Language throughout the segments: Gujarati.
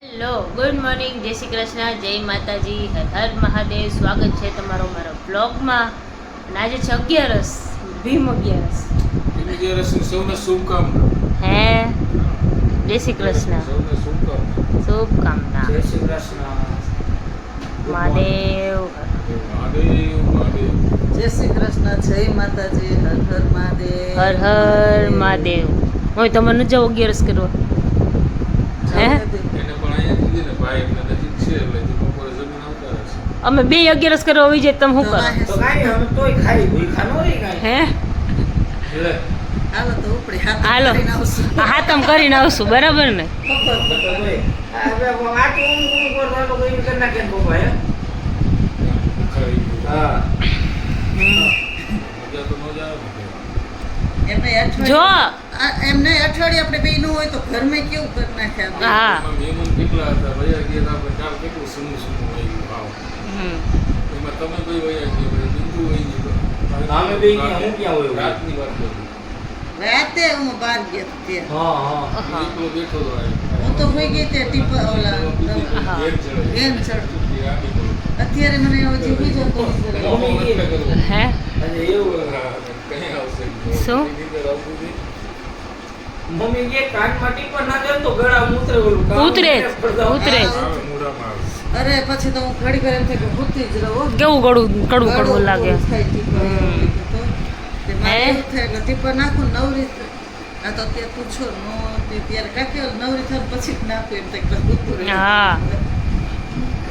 હેલો, ગુડ મોર્નિંગ, જય શ્રી કૃષ્ણ, જય માતાજી, હર હર મહાદેવ. સ્વાગત છે તમારો મારા બ્લોગમાં. અને આજે છે 11 ભીમ 11 સૌને શુભકામના. હે જય શ્રી કૃષ્ણ, સૌને શુભકામના. શુભકામના. જય શ્રી કૃષ્ણ. મહાદેવ. જય શ્રી કૃષ્ણ, જય માતાજી, હર હર મહાદેવ. હર હર મહાદેવ. હોય તમારે ન જાવ 11 કરવા? હે એને પણ અહીંયા કીધી ને ભાઈ એમને નજીક છે એટલે બપોરે જમીન આવતા રહેશે. અમે બે 11 કરવા આવી જાય તમે શું કરો? તો કાંઈ અમે તોય ખાઈ ભૂખા ન રહી કાંઈ. હે લે હાલો તો ઉપડી હાથ હાલો કરીને આવશું. હાથમ કરીને આવશું, બરાબર ને? ખબર તો હોય. હવે વાંચું ઊંઘ કરવાનો કોઈ કરી નાખે ને પપ્પા હે. ખાઈ હા. મજા તો ન જ આવે ને. એમને જો એમને અઠવાડિયે આપણે બેયનું હોય તો ઘરમાં કેવું કરી નાખે આપણે. હા. એમાં મહેમાન કેટલા હતા વયા ગયા આપણે કાલ કેટલું સૂનું સૂનું આવી ગયું ભાવ હમ. એમાં તમે કોઈ વયા ગયા ભાઈ બિંદુ વહી ગયું અમે બે ગયા, હું ક્યાં વયો ગયો? રાતની વાત બધી રાતે હું બહાર ગયો હતો ત્યાં. હા. એકલો બેઠો હતો હું તો હોઈ ગઈ ત્યાં ટીપા ઓલા હા. વેન ચડતું. અત્યારે મને એવો જીવી જતો હે શું? મમ્મી કે કાનમાં ટીપા ના જાય તો ગળા ઉતરે ઓલું કામ ઉતરે જ, પડદા. ઉતરે જ. અરે પછી તો હું ઘડી ઘડી એમ થાય કે ભૂતી જ રહો. કેવું કડવું કડવું લાગે. થાય ટીપા હમ. તો તે મારે હે? એવું થાય કે ટીપા નાખું ને નવરી આ તો અત્યારે પૂછો નો તે ત્યારે કાકે નવરી થાય પછી જ નાખું એમ થાય કે ભૂતું રહે. હા.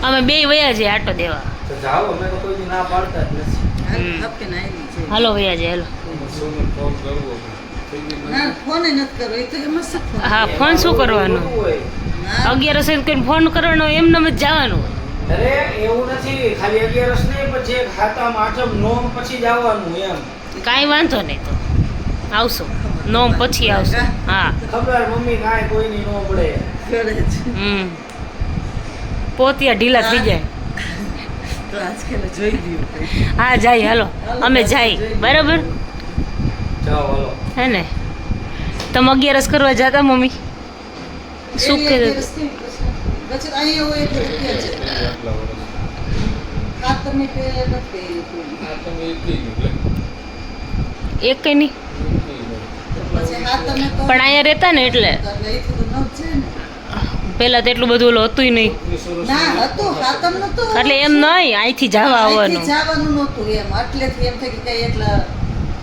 અમે બે વયા જઈએ આટો દેવા. તો જાઓ અમે તો કોઈ દી ના પાડતા જ નથી. હમ. આપકે ના આવી છે. હાલો વયા જઈએ, હાલો. ના ફોન નથી કરો એ તો એમ જ છે ફોન. હા, ફોન શું કરવાનો? ના. 11 કરીને ફોન કરવાનો, એમને જ જવાનું. અરે એવું નથી ખાલી 11 નહીં પછી એક હાથમ આઠમ નોમ પછી જ આવવાનું એમ. કાંઈ વાંધો નહીં, તો આવશું નોમ પછી આવશું. હા. ખબર મમ્મી કાંઈ કોઈની નો પડે. હમ. પોતિયા ઢીલા થઈ જાય. તો આજકાલ જોઈ લીધું. હા, જાય, હાલો અમે જાય, બરાબર જાઓ હાલો. હે ને? તમે 11 કરવા જતા મમ્મી? શું કે પછી અહીંયા હોય એટલે રૂપિયા છે. ખાતરની પે નથી એક કઈ નહીં, પછી હાથમે તો પણ અહીંયા રહેતા ને એટલે અહીંથી તો ન જ છે ને. પેલા તો એટલું બધું ઓલું હતું નહીં, ના હતું હાથમ નતું. એટલે એમ નહીં, અહીંથી જવા આવવાનું. અહીંથી જવાનું નહોતું એમ એટલેથી એમ થાય કે કઈ એટલા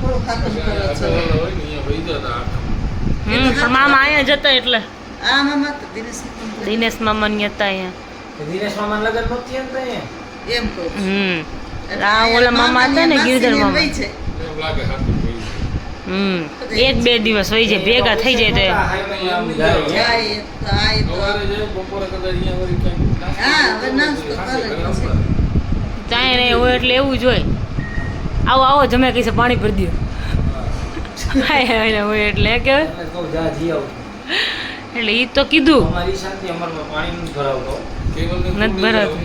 થોડું ખાતમ કરે છે. પણ મામા અહીંયા જતા એટલે આ મામા તો દિનેશ મામા ની હતા અહીંયા. દિનેશ મામા લગન નહોતી એમ તો એમ કહું છું. હમ. આ ઓલા મામા હતા ને ગિરધર મામા. હમ. 1-2 દિવસ હોય જાય, ભેગા થઈ જાય તો એમ. ત્યાં નહીં હોય એટલે એવું જ હોય. આવો આવો જમે કઈ છે પાણી ભરી દો. હોય એટલે કે એટલે ઈ તો કીધું નથી ભરાતું.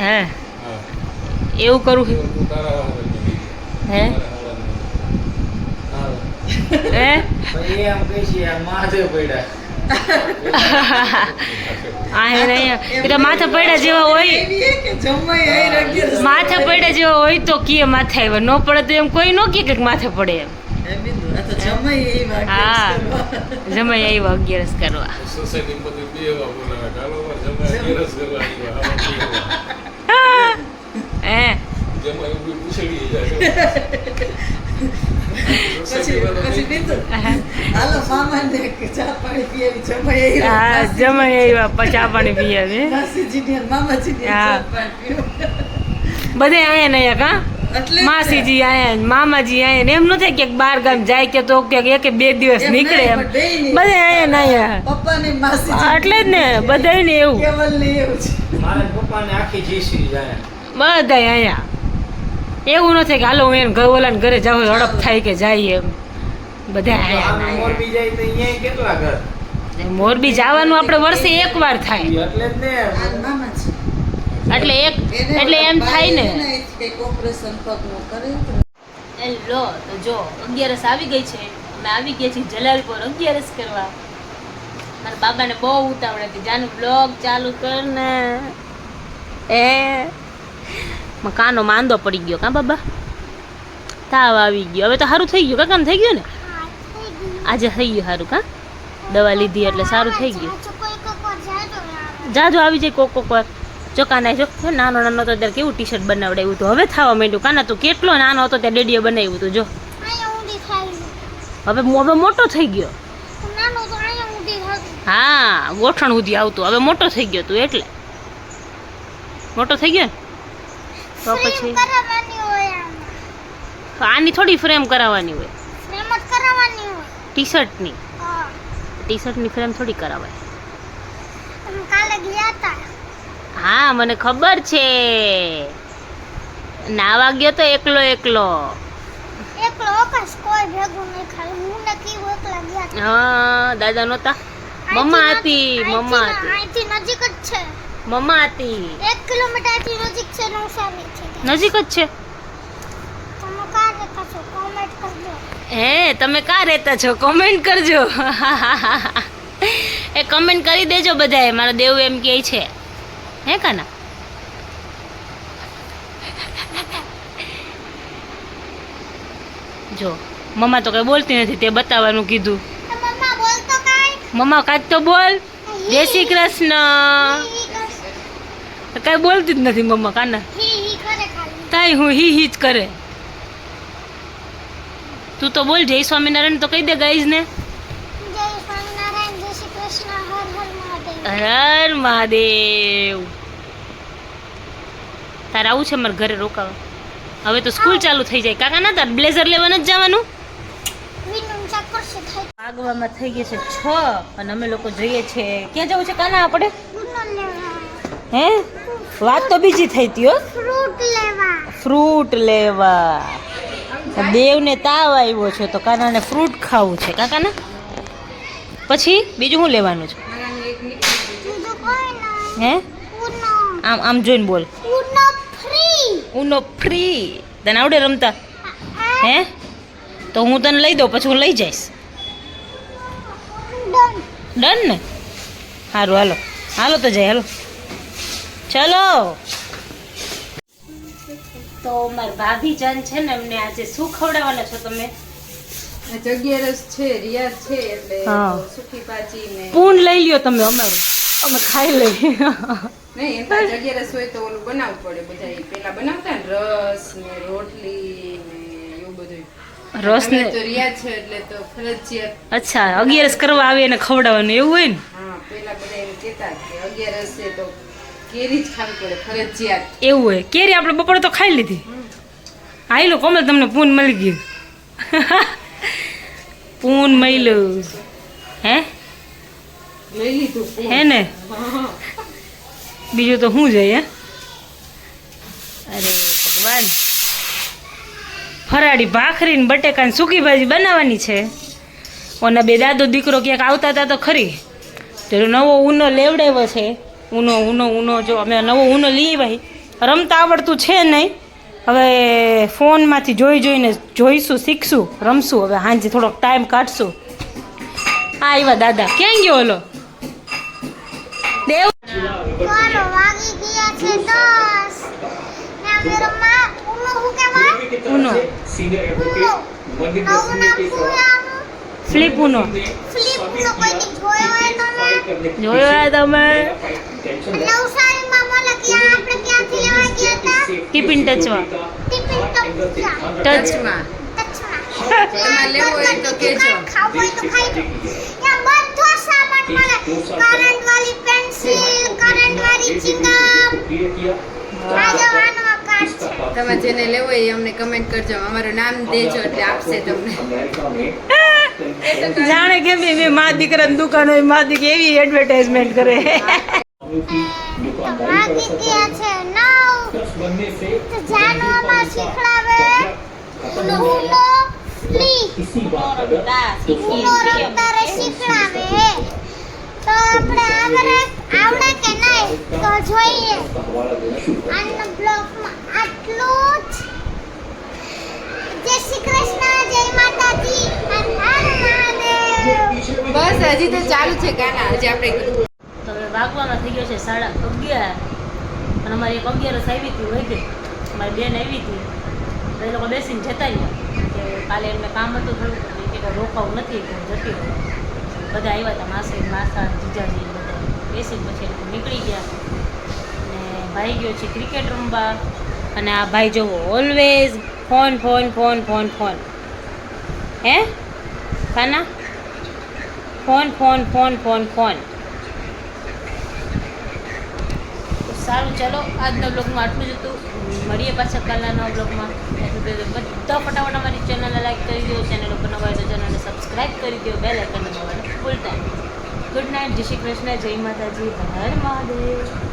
હે એવું કરું હે હે આ હે નહીં એટલે માથા પડ્યા જેવા હોય, માથા પડ્યા જેવા હોય તો કીએ માથે આવ્યા, ન પડે તો એમ કોઈ ન કે માથે પડે એમ. હા, જમાઈ આવ્યા 11 કરવા. હે હા, જમાઈ આવ્યા ચા પાણી પીએ. હા. બધે આયા ને કા માસીજી આયા, મામાજી આયા ને એમ ન થાય કે બહાર ગામ જાય કે તો કે 1-2 દિવસ નીકળે એમ. બધે આયા ને આયા એટલે જ ને, બધાય ને એવું બધા આયા. એવું ન થાય કે હાલો હું એને ઓલાને ઘરે જાઉં હડપ થાય કે જાય એમ. બધા આયા ને આયા. મોરબી જવાનું આપણે વર્ષે 1 વાર થાય એટલે એમ થાય ને. હેલો, તો જો 11 આવી ગઈ છે, અમે આવી ગયા છીએ જલાલપુર 11 કરવા. મારા બાબાને બહુ ઉતાવળ હતી, જાનું બ્લોગ ચાલુ કર ને. એ કાનો માંદો પડી ગયો કા બાબા, તાવ આવી ગયો. હવે તો સારું થઈ ગયું, કાકાને થઈ ગયું ને? આજે થઈ ગયું સારું કા, દવા લીધી એટલે સારું થઈ ગયું. જાજો આવી જાય કોક કોક વાર. જો કાના જો નાનો નાનો તો ત્યારે કેવું ટી શર્ટ બનાવડાવ્યું હતું, હવે થવા માંડ્યું. કાના તું કેટલો નાનો હતો ત્યારે ડેડીએ બનાવ્યું હતું. જો હવે મોટો થઈ ગયો. હા ગોઠણ સુધી આવતું, હવે મોટો થઈ ગયો તું, એટલે મોટો થઈ ગયો ને. તો પછી આની થોડી ફ્રેમ કરાવવાની હોય, ટી શર્ટની ફ્રેમ થોડી કરાવાય. હા મને ખબર છે, નાવા ગયો તો એકલો. હા દાદા નહોતા, મમ્મા હતી. મમ્મા હતી 1 કિલોમીટરથી નજીક છે, નવસારી છે. નજીક જ છે. હે તમે ક્યાં રહેતા છો? કોમેન્ટ કરજો. એ કમેન્ટ કરી દેજો બધાએ. મારો દેવ એમ કહે છે, હે કાના? જો મમ્મા તો કઈ બોલતી નથી, તે બતાવવાનું કીધું. મમ્મા કાંઈક તો બોલ. જય શ્રી કૃષ્ણ. કઈ બોલતી જ નથી મમ્મા. કાના તાઈ હું હી જ કરે. તું તો બોલ જય સ્વામિનારાયણ તો કહી દે ગાઈઝ ને. હર મહાદેવ. તારે આવું છે મારા ઘરે રોકાવા? હવે તો સ્કૂલ ચાલુ થઈ જાય. કાકા ના તાર બ્લેઝર લેવા નથી જવાનું? આગવામાં થઈ ગઈ છે 6 અને અમે લોકો જઈએ છે. ક્યાં જવું છે કાના આપણે? હે વાત તો બીજી થઈ હતી હો. ફ્રૂટ લેવા. દેવને તાવ આવ્યો છે તો કાનાને ફ્રૂટ ખાવું છે. કાકાના પછી બીજું શું લેવાનું છે? હે આમ જોઈને બોલ. ઉનો ફ્રી. તને આવડે રમતા? હે તો હું તને લઈ દઉં, પછી હું લઈ જઈશ. ડન ને? સારું હાલો તો જાય. ચલો. તો મારી ભાભી જાન છે ને, એમને આજે શું ખવડાવવાના છો તમે? જગ્યા છે, રિયાઝ છે એટલે સુકી ભાજી ને પૂન લઈ લ્યો તમે, અમારું અમે ખાઈ લઈ. નહીં એમ જગ્યા હોય તો ઓલું બનાવવું પડે. બધા પેલા બનાવતા ને રસ ને રોટલી ને એવું બધું. રસ ને તો રિયાઝ છે એટલે તો ફરજિયાત. અચ્છા 11 કરવા આવે એને ખવડાવવાનું એવું હોય ને? હા પેલા બધા એમ કહેતા કે 11 છે તો કેરી જ ખાવી પડે ફરજિયાત. એવું હોય. કેરી આપણે બપોરે તો ખાઈ લીધી. હાલો કોમલ તમને પૂન મળી ગયું. પૂન મળ્યું હે? લઈ લીધું હે ને? બીજું તો શું જાય? અરે ભગવાન. ફરાળી ભાખરી ને બટેકા ને સૂકી ભાજી બનાવવાની છે. ઓના બે દાદો દીકરો ક્યાંક આવતા હતા તો ખરી. તો નવો ઊનો લેવડાવ્યો છે. ઊનો જો અમે નવો ઊનો લઈ ભાઈ. રમતા આવડતું છે નહીં. હવે ફોનમાંથી જોઈને જોઈશું, શીખશું, રમશું. હવે સાંજે થોડોક ટાઈમ કાઢશું. હા આવ્યા દાદા. ક્યાં ગયો ઓલો દેવ? ફ્લિપ ઉનો જોયો તમે? ટિફિન ટચમાં તમારે લેવો હોય તો કહેજો. તમે જેને લેવો હોય એ અમને કમેન્ટ કરજો, અમારું નામ દેજો એટલે આપશે તમને. જાણે કે મેં મા દીકરાની દુકાન હોય, મા દીકરી એવી એડવર્ટાઇઝમેન્ટ કરે. આવડે કે નહીં તો જોઈએ. આજના બ્લોગમાં આટલું જ. જય શ્રી કૃષ્ણ, જય માતાજી, હર હર મહાદેવ. બસ હજી તો ચાલુ છે ગાના હજી આપણે તો હવે વાગવામાં થઈ ગયો છે 11:30 અને અમારી એક 11 આવી હતી હોય ગઈ અમારી બેન આવી હતી તો એ લોકો બેસીને જતા રહ્યા કે કાલે એમને કામ હતું થોડું કે રોકાવું નથી કે હું જતી રહું બધા આવ્યા હતા માસા જીજાજી બધા બેસીને પછી એ લોકો નીકળી ગયા અને ભાઈ ગયો છે ક્રિકેટ રમવા અને આ ભાઈ જોવો always phone phone phone phone phone હે ખાના phone phone phone phone phone તો સારું ચાલો આજના બ્લોગમાં આટલું જ હતું મળીએ પાછા કાલના નવા બ્લોગમાં બધા ફટાફટ અમારી ચેનલને લાઈક કરી દો ચેનલ ઉપર નવા હોય તો ચેનલને સબસ્ક્રાઈબ કરી દો બેલ આઇકન દબાવવાનું ભૂલતા નહીં ગુડ નાઇટ જય શ્રી કૃષ્ણ જય માતાજી હર મહાદેવ